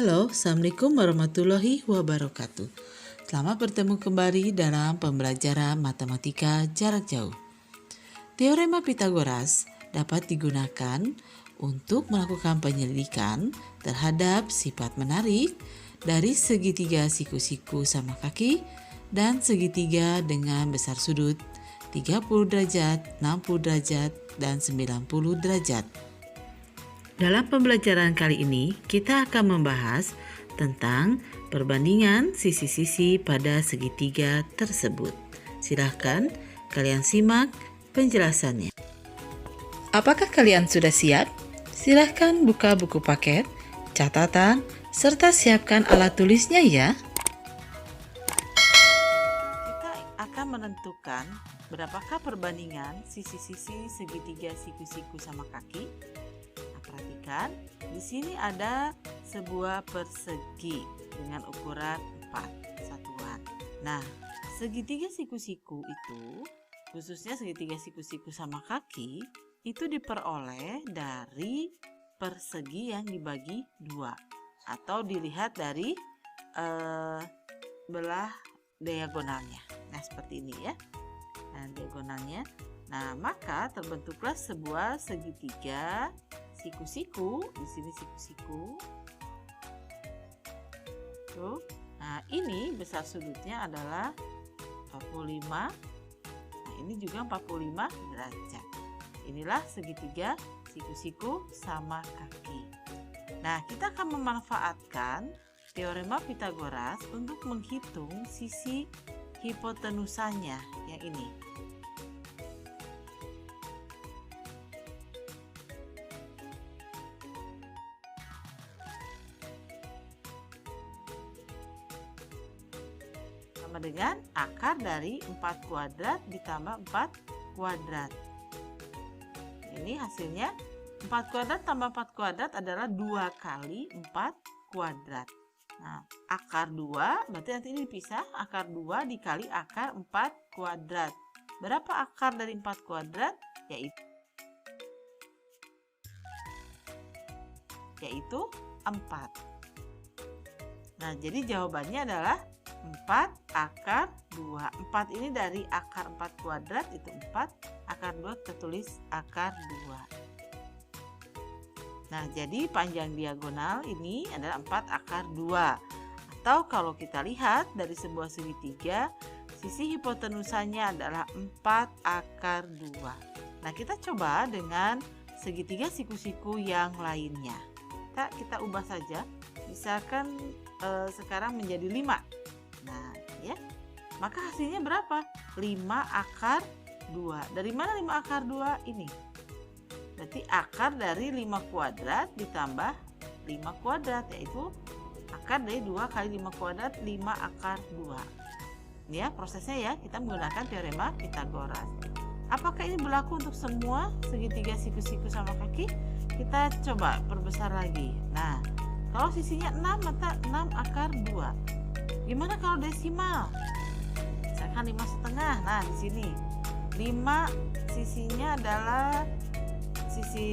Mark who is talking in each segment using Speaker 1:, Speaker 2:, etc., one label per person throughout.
Speaker 1: Halo, Assalamualaikum warahmatullahi wabarakatuh. Selamat bertemu kembali dalam pembelajaran matematika jarak jauh. Teorema Pitagoras dapat digunakan untuk melakukan penyelidikan terhadap sifat menarik dari segitiga siku-siku sama kaki dan segitiga dengan besar sudut 30 derajat, 60 derajat, dan 90 derajat. Dalam pembelajaran kali ini, kita akan membahas tentang perbandingan sisi-sisi pada segitiga tersebut. Silahkan kalian simak penjelasannya. Apakah kalian sudah siap? Silahkan buka buku paket, catatan, serta siapkan alat tulisnya ya. Kita akan menentukan berapakah perbandingan sisi-sisi segitiga siku-siku sama kaki. Perhatikan, di sini ada sebuah persegi dengan ukuran 4 satuan. Nah, segitiga siku-siku itu, khususnya segitiga siku-siku sama kaki, itu diperoleh dari persegi yang dibagi 2 atau dilihat dari belah diagonalnya. Nah, seperti ini ya. Nah, diagonalnya. Nah, maka terbentuklah sebuah segitiga siku-siku, di sini siku-siku. Tuh. Nah, ini besar sudutnya adalah 45. Nah, ini juga 45 derajat. Inilah segitiga siku-siku sama kaki. Nah, kita akan memanfaatkan teorema Pitagoras untuk menghitung sisi hipotenusanya yang ini. Sama dengan akar dari 4 kuadrat ditambah 4 kuadrat. Ini hasilnya 4 kuadrat tambah 4 kuadrat adalah 2 kali 4 kuadrat. Nah, akar 2 berarti nanti ini dipisah, akar 2 dikali akar 4 kuadrat. Berapa akar dari 4 kuadrat? Yaitu 4. Nah, jadi jawabannya adalah 4 akar 2. 4 ini dari akar 4 kuadrat itu 4. Akar 2 kita tulis akar 2. Nah, jadi panjang diagonal ini adalah 4 akar 2. Atau kalau kita lihat dari sebuah segitiga, sisi hipotenusanya adalah 4 akar 2. Nah, kita coba dengan segitiga siku-siku yang lainnya. Kita ubah saja. Misalkan sekarang menjadi 5. Nah, ya. Maka hasilnya berapa? 5 akar 2. Dari mana 5 akar 2 ini? Berarti akar dari 5 kuadrat ditambah 5 kuadrat, yaitu akar dari 2 kali 5 kuadrat, 5 akar 2. Ya, prosesnya ya, kita menggunakan teorema Pitagoras. Apakah ini berlaku untuk semua segitiga siku-siku sama kaki? Kita coba perbesar lagi. Nah, kalau sisinya 6, maka 6 akar 2. Gimana kalau desimal? Misalkan 5,5. Nah, di sini 5 sisinya adalah sisi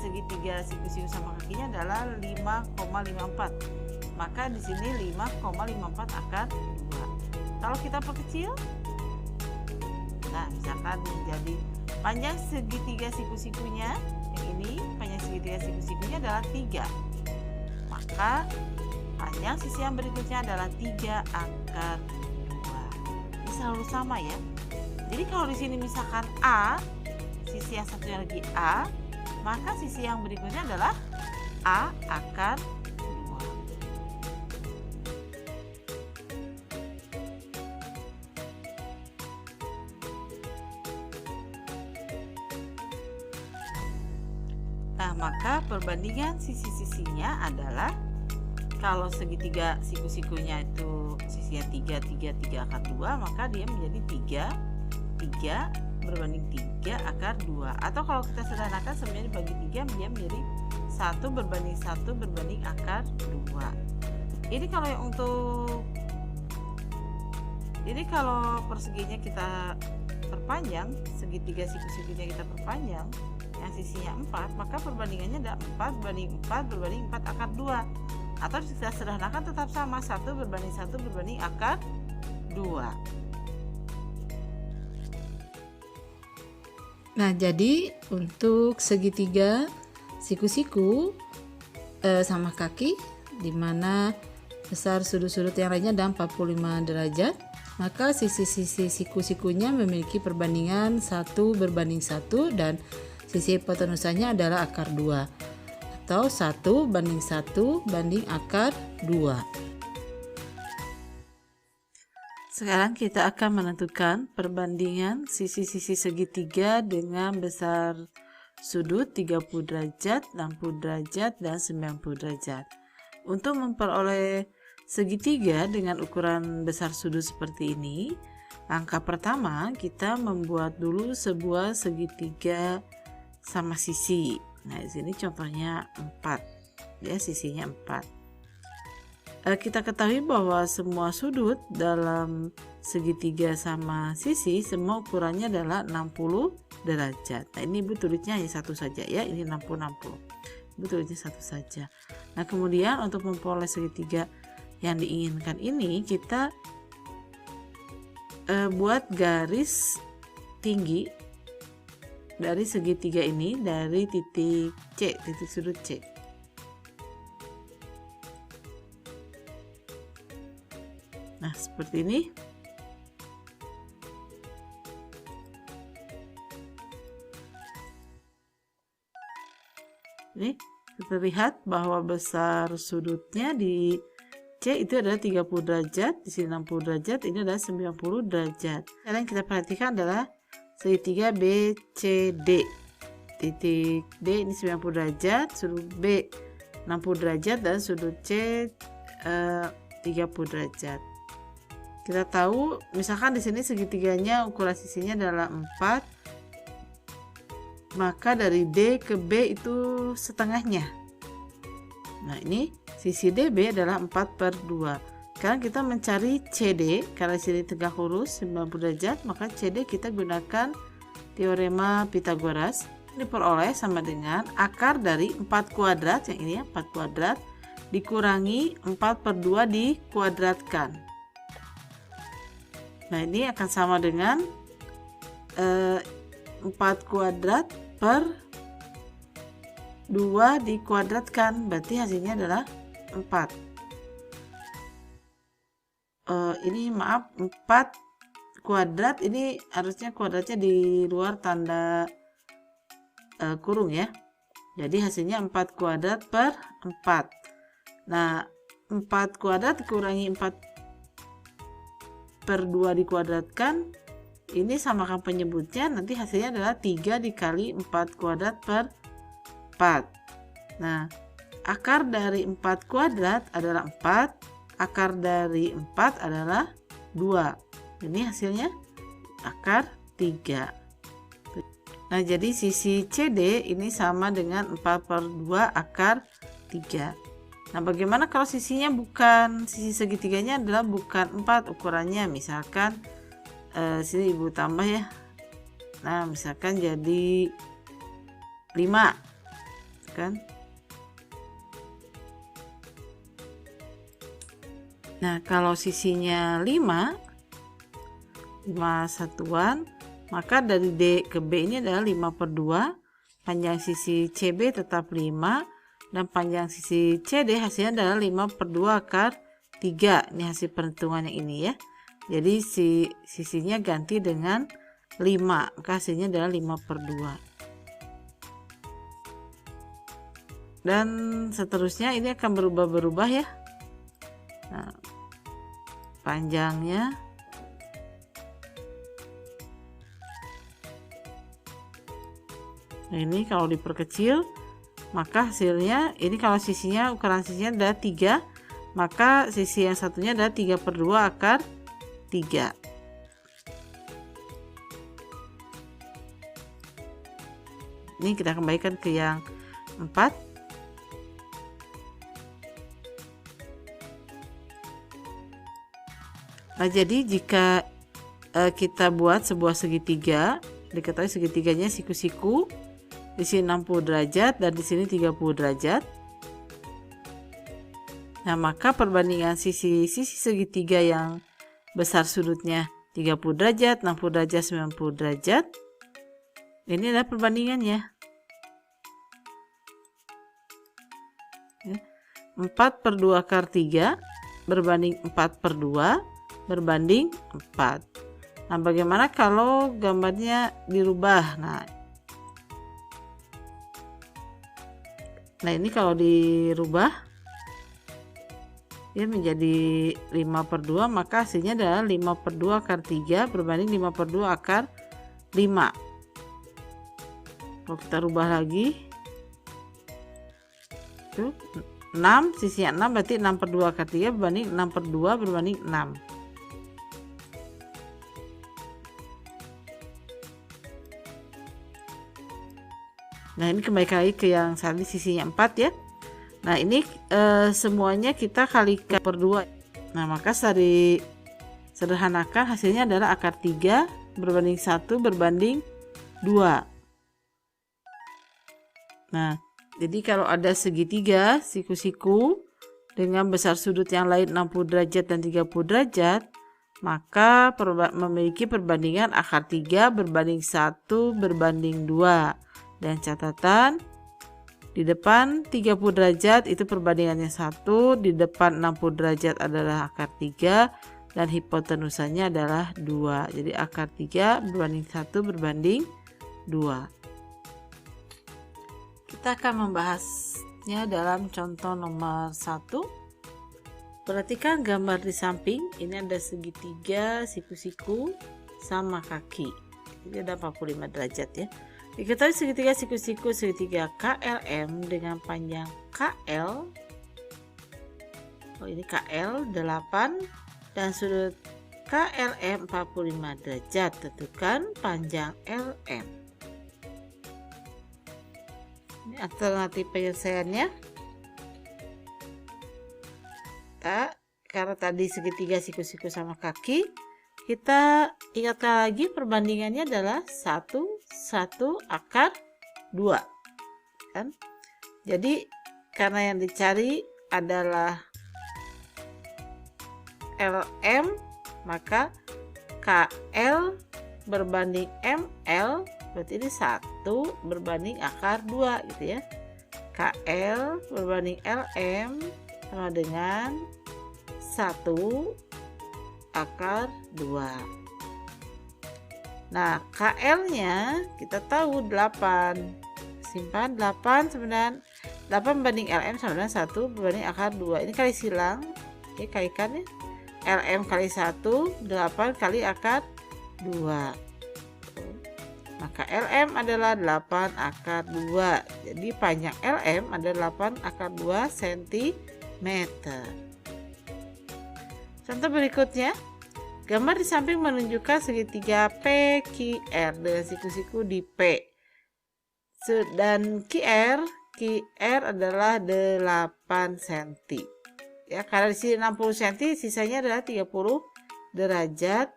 Speaker 1: segitiga siku-siku sama kakinya adalah 5,54. Maka di sini 5,54 akar 2. Kalau kita perkecil, nah, misalkan menjadi panjang segitiga siku-sikunya yang ini, panjang segitiga siku-sikunya adalah 3. Maka panjang sisi yang berikutnya adalah 3 akar 2. Ini selalu sama ya. Jadi kalau di sini misalkan A, sisi yang satunya lagi A, maka sisi yang berikutnya adalah A akar 2. Nah, maka perbandingan sisi-sisinya adalah kalau segitiga siku-sikunya itu sisinya 3 akar 2, maka dia menjadi 3 berbanding 3 akar 2. Atau kalau kita sederhanakan sebenarnya dibagi 3, dia menjadi 1 berbanding 1 berbanding akar 2. Ini kalau yang kalau perseginya kita perpanjang, segitiga siku-sikunya kita perpanjang, yang sisinya 4, maka perbandingannya adalah 4 berbanding 4 berbanding 4 akar 2. Atau kita sederhanakan tetap sama, 1 berbanding 1 berbanding akar 2.
Speaker 2: Nah, jadi untuk segitiga siku-siku sama kaki, di mana besar sudut-sudut yang lainnya ada 45 derajat, maka sisi-sisi siku-sikunya memiliki perbandingan 1 berbanding 1 dan sisi hipotenusanya adalah akar 2 atau 1 banding 1 banding akar 2.
Speaker 1: Sekarang kita akan menentukan perbandingan sisi-sisi segitiga dengan besar sudut 30 derajat, 60 derajat, dan 90 derajat. Untuk memperoleh segitiga dengan ukuran besar sudut seperti ini, langkah pertama kita membuat dulu sebuah segitiga sama sisi. Nah, di sini contohnya 4. Ya, sisinya 4. Kita ketahui bahwa semua sudut dalam segitiga sama sisi semua ukurannya adalah 60 derajat. Nah, ini Ibu tulisnya hanya satu saja ya, ini 60-60. Ibu tulisnya satu saja. Nah, kemudian untuk memperoleh segitiga yang diinginkan ini, kita buat garis tinggi dari segitiga ini dari titik C, titik sudut C. Nah, seperti ini. Ini kita lihat bahwa besar sudutnya di C itu adalah 30 derajat, di sini 60 derajat, ini adalah 90 derajat. Sekarang kita perhatikan adalah segitiga BCD. Titik D ini 90 derajat, sudut B 60 derajat, dan sudut C 30 derajat. Kita tahu misalkan di sini segitiganya ukuran sisinya adalah 4, maka dari D ke B itu setengahnya. Nah, ini sisi DB adalah 4/2. Sekarang kita mencari CD, karena sini tegak lurus 90 derajat, maka CD kita gunakan teorema Pythagoras. Diperoleh sama dengan akar dari 4 kuadrat, yang ini ya, 4 kuadrat, dikurangi 4/2 dikuadratkan. Nah, ini akan sama dengan 4 kuadrat per 2 dikuadratkan, berarti hasilnya adalah 4. Ini maaf, 4 kuadrat, ini harusnya kuadratnya di luar tanda kurung ya. Jadi hasilnya 4 kuadrat per 4. Nah, 4 kuadrat dikurangi 4/2 dikuadratkan, ini samakan penyebutnya, nanti hasilnya adalah 3 dikali 4 kuadrat per 4. Nah, akar dari 4 kuadrat adalah 4, akar dari 4 adalah 2. Ini hasilnya akar 3. Nah, jadi sisi CD ini sama dengan 4/2 akar 3. Nah, bagaimana kalau sisinya bukan, sisi segitiganya adalah bukan 4 ukurannya, misalkan sini Ibu tambah ya. Nah, misalkan jadi 5 kan. Nah, kalau sisinya 5 satuan, maka dari D ke B ini adalah 5/2, panjang sisi CB tetap 5, dan panjang sisi CD hasilnya adalah 5/2 akar 3. Ini hasil perhitungan yang ini ya. Jadi sisinya ganti dengan 5, maka hasilnya adalah 5/2. Dan seterusnya ini akan berubah-berubah ya. Nah, panjangnya ini kalau diperkecil, maka hasilnya ini kalau sisinya, ukuran sisinya adalah 3, maka sisi yang satunya adalah 3/2 akar 3. Ini kita kembalikan ke yang 4. Nah, jadi jika kita buat sebuah segitiga, diketahui segitiganya siku-siku, Di sini 60 derajat dan di sini 30 derajat. Nah, maka perbandingan sisi segitiga yang besar sudutnya 30 derajat, 60 derajat, 90 derajat. Ini adalah perbandingannya. 4/2 akar 3 berbanding 4/2 berbanding 4. Nah, bagaimana kalau gambarnya dirubah? Nah, ini kalau dirubah ya menjadi 5/2, maka hasilnya adalah 5/2 akar 3 berbanding 5/2 akar 5. Kalau kita rubah lagi, itu 6, sisinya 6, berarti 6/2 akar 3 berbanding 6/2 berbanding 6. Nah, ini kembali lagi ke yang tadi sisinya 4 ya. Nah, ini semuanya kita kalikan per 2. Nah, maka dari sederhanakan hasilnya adalah akar 3 berbanding 1 berbanding 2. Nah, jadi kalau ada segitiga siku-siku dengan besar sudut yang lain 60 derajat dan 30 derajat, maka memiliki perbandingan akar 3 berbanding 1 berbanding 2. Dan catatan, di depan 30 derajat itu perbandingannya 1, di depan 60 derajat adalah akar 3, dan hipotenusanya adalah 2. Jadi akar 3 berbanding 1 berbanding 2. Kita akan membahasnya dalam contoh nomor 1. Perhatikan gambar di samping, ini ada segitiga siku-siku sama kaki. Ini ada 45 derajat ya. Diketahui segitiga siku-siku segitiga KLM dengan panjang KL. Ini KL 8 dan sudut KLM 45 derajat. Tentukan panjang LM. Ini alternatif penyelesaiannya. Karena tadi segitiga siku-siku sama kaki, kita ingatkan lagi perbandingannya adalah 1 akar 2 kan. Jadi karena yang dicari adalah LM, maka KL berbanding ML, berarti ini 1 berbanding akar 2 gitu ya. KL berbanding LM sama dengan 1 akar 2. Nah, KL-nya kita tahu 8. Simpan 8 sebenarnya 8 banding LM sama dengan 1 berbanding akar 2. Ini kali silang. Oke, kalikan ya. LM kali 1, 8 kali akar 2. Maka LM adalah 8 akar 2. Jadi panjang LM adalah 8 akar 2 cm. Contoh berikutnya. Gambar di samping menunjukkan segitiga PQR dengan siku-siku di P. Dan QR adalah 8 cm. Ya, karena di sini 60 cm, sisanya adalah 30 derajat.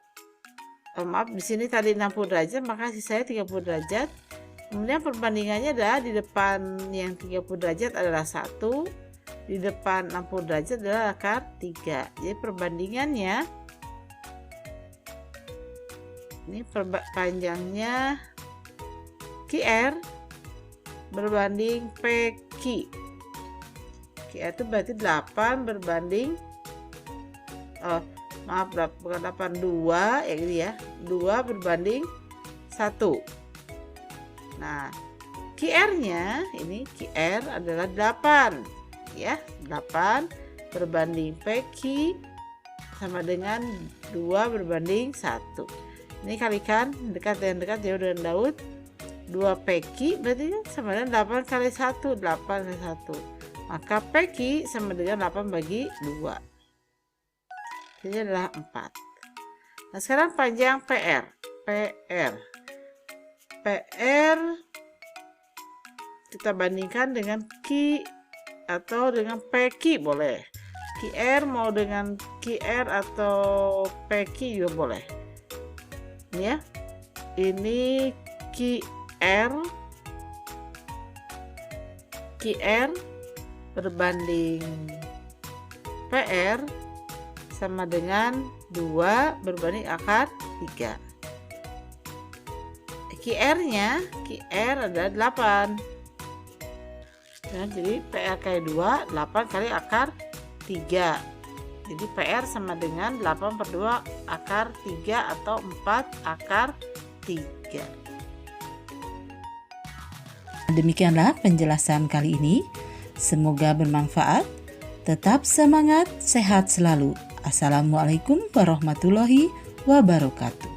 Speaker 1: Maaf, di sini tadi 60 derajat, maka sisanya 30 derajat. Kemudian perbandingannya adalah di depan yang 30 derajat adalah 1, di depan 60 derajat adalah akar 3. Jadi perbandingannya ini panjangnya QR berbanding PQ. QR itu berarti 8 berbanding bukan 8, 2 ya gitu ya. 2 berbanding 1. Nah, QR-nya ini QR adalah 8 ya. 8 berbanding PQ sama dengan 2 berbanding 1. Ini kalikan dekat dengan dekat, jauh dengan jauh. 2 PQ berarti sama dengan 8 kali 1, 8 kali 1. Maka PQ sama dengan 8 bagi 2. Ini adalah 4. Nah, sekarang panjang PR. PR kita bandingkan dengan Q atau dengan PQ boleh. QR mau dengan QR atau PQ juga boleh. Ini ya, ini QR QR berbanding PR sama dengan 2 berbanding akar 3. QR adalah 8. Nah, jadi PR kali 2, 8 kali akar 3. Jadi PR sama dengan 8/2 akar 3 atau 4 akar 3.
Speaker 2: Demikianlah penjelasan kali ini. Semoga bermanfaat. Tetap semangat, sehat selalu. Assalamualaikum warahmatullahi wabarakatuh.